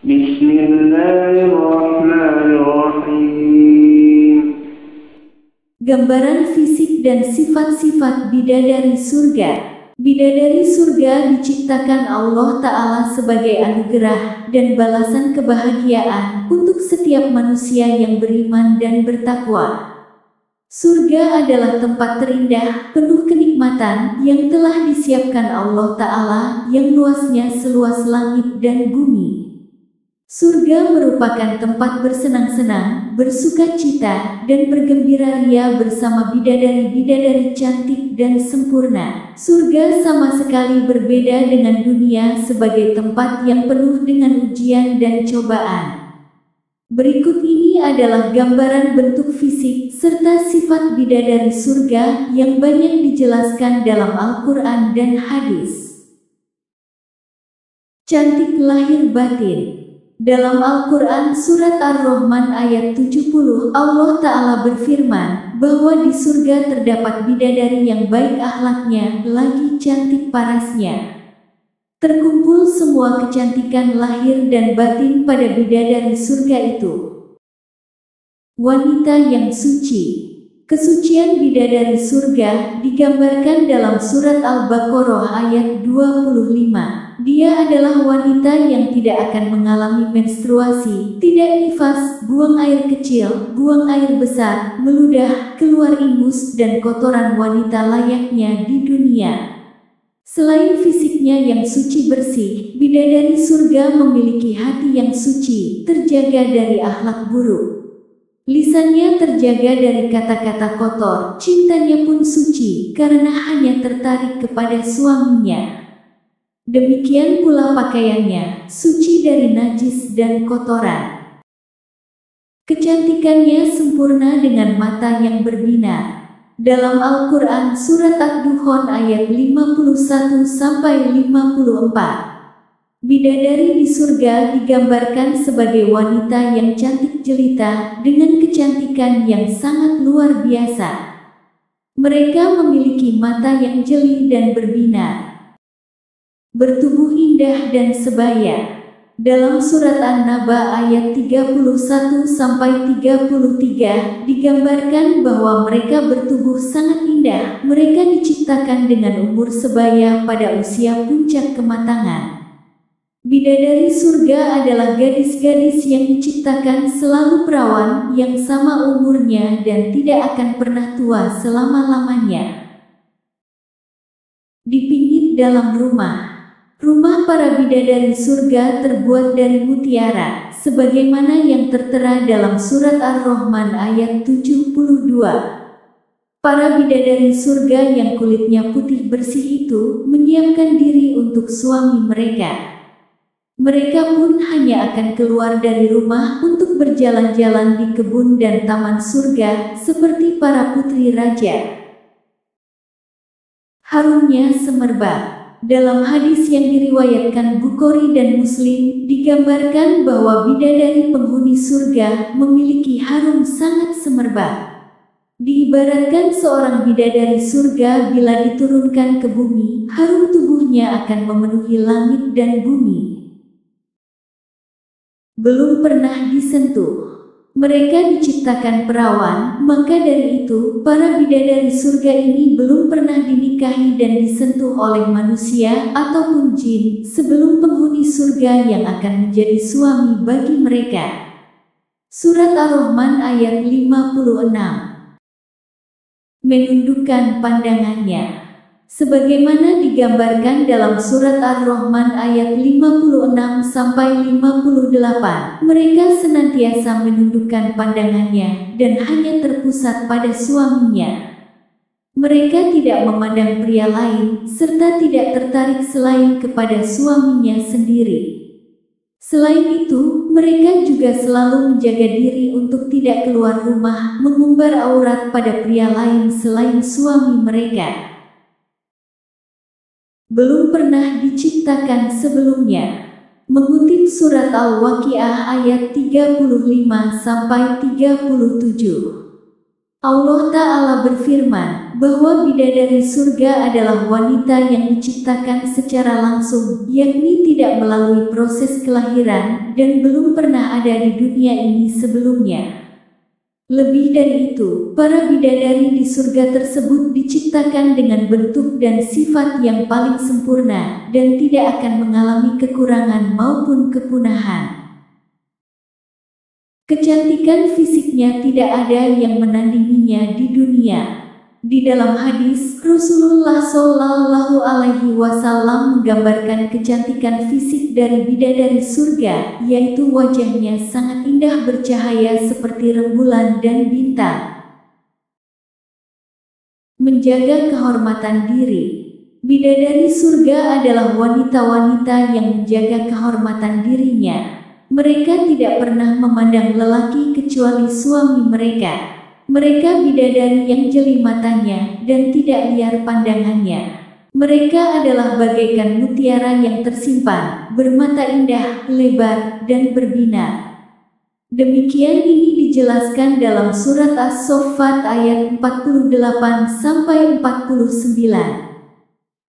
Bismillahirrahmanirrahim. Gambaran fisik dan sifat-sifat bidadari surga. Bidadari surga diciptakan Allah Ta'ala sebagai anugerah dan balasan kebahagiaan untuk setiap manusia yang beriman dan bertakwa. Surga adalah tempat terindah, penuh kenikmatan yang telah disiapkan Allah Ta'ala yang luasnya seluas langit dan bumi. Surga merupakan tempat bersenang-senang, bersukacita, dan bergembira ria bersama bidadari-bidadari cantik dan sempurna. Surga sama sekali berbeda dengan dunia sebagai tempat yang penuh dengan ujian dan cobaan. Berikut ini adalah gambaran bentuk fisik serta sifat bidadari surga yang banyak dijelaskan dalam Al-Quran dan hadis. Cantik lahir batin. Dalam Al-Quran Surat Ar-Rahman ayat 70, Allah Ta'ala berfirman bahwa di surga terdapat bidadari yang baik akhlaknya, lagi cantik parasnya. Terkumpul semua kecantikan lahir dan batin pada bidadari surga itu. Wanita yang suci. Kesucian bidadari surga digambarkan dalam Surat Al-Baqarah ayat 25. Dia adalah wanita yang tidak akan mengalami menstruasi, tidak nifas, buang air kecil, buang air besar, meludah, keluar ingus dan kotoran wanita layaknya di dunia. Selain fisiknya yang suci bersih, bidadari surga memiliki hati yang suci, terjaga dari akhlak buruk. Lisannya terjaga dari kata-kata kotor, cintanya pun suci karena hanya tertarik kepada suaminya. Demikian pula pakaiannya, suci dari najis dan kotoran. Kecantikannya sempurna dengan mata yang berbinar. Dalam Al-Quran Surat Ad-Dukhan ayat 51-54, bidadari di surga digambarkan sebagai wanita yang cantik jelita dengan kecantikan yang sangat luar biasa. Mereka memiliki mata yang jeli dan berbinar, bertubuh indah dan sebaya. Dalam Surat An-Naba ayat 31-33 digambarkan bahwa mereka bertubuh sangat indah. Mereka diciptakan dengan umur sebaya pada usia puncak kematangan. Bidadari surga adalah gadis-gadis yang diciptakan selalu perawan yang sama umurnya dan tidak akan pernah tua selama-lamanya. Dipingit dalam rumah. Rumah para bidadari surga terbuat dari mutiara, sebagaimana yang tertera dalam Surat Ar-Rahman ayat 72. Para bidadari surga yang kulitnya putih bersih itu menyiapkan diri untuk suami mereka. Mereka pun hanya akan keluar dari rumah untuk berjalan-jalan di kebun dan taman surga, seperti para putri raja. Harumnya semerbak. Dalam hadis yang diriwayatkan Bukhari dan Muslim, digambarkan bahwa bidadari penghuni surga memiliki harum sangat semerbak. Diibaratkan seorang bidadari surga bila diturunkan ke bumi, harum tubuhnya akan memenuhi langit dan bumi. Belum pernah disentuh. Mereka diciptakan perawan, maka dari itu, para bidadari surga ini belum pernah dinikahi dan disentuh oleh manusia ataupun jin, sebelum penghuni surga yang akan menjadi suami bagi mereka. Surat Ar-Rahman ayat 56. Menundukkan pandangannya. Sebagaimana digambarkan dalam Surat Ar-Rahman ayat 56-58, mereka senantiasa menundukkan pandangannya dan hanya terpusat pada suaminya. Mereka tidak memandang pria lain, serta tidak tertarik selain kepada suaminya sendiri. Selain itu, mereka juga selalu menjaga diri untuk tidak keluar rumah, mengumbar aurat pada pria lain selain suami mereka. Belum pernah diciptakan sebelumnya. Mengutip Surat Al-Waqiah ayat 35-37. Allah Ta'ala berfirman bahwa bidadari surga adalah wanita yang diciptakan secara langsung, yakni tidak melalui proses kelahiran dan belum pernah ada di dunia ini sebelumnya. Lebih dari itu, para bidadari di surga tersebut diciptakan dengan bentuk dan sifat yang paling sempurna dan tidak akan mengalami kekurangan maupun kepunahan. Kecantikan fisiknya tidak ada yang menandinginya di dunia. Di dalam hadis, Rasulullah Shallallahu Alaihi Wasallam menggambarkan kecantikan fisik dari bidadari surga, yaitu wajahnya sangat indah bercahaya seperti rembulan dan bintang. Menjaga kehormatan diri. Bidadari surga adalah wanita-wanita yang menjaga kehormatan dirinya. Mereka tidak pernah memandang lelaki kecuali suami mereka. Mereka bidadari yang jeli matanya dan tidak liar pandangannya. Mereka adalah bagaikan mutiara yang tersimpan, bermata indah, lebar, dan berbinar. Demikian ini dijelaskan dalam surat As-Saffat ayat 48-49.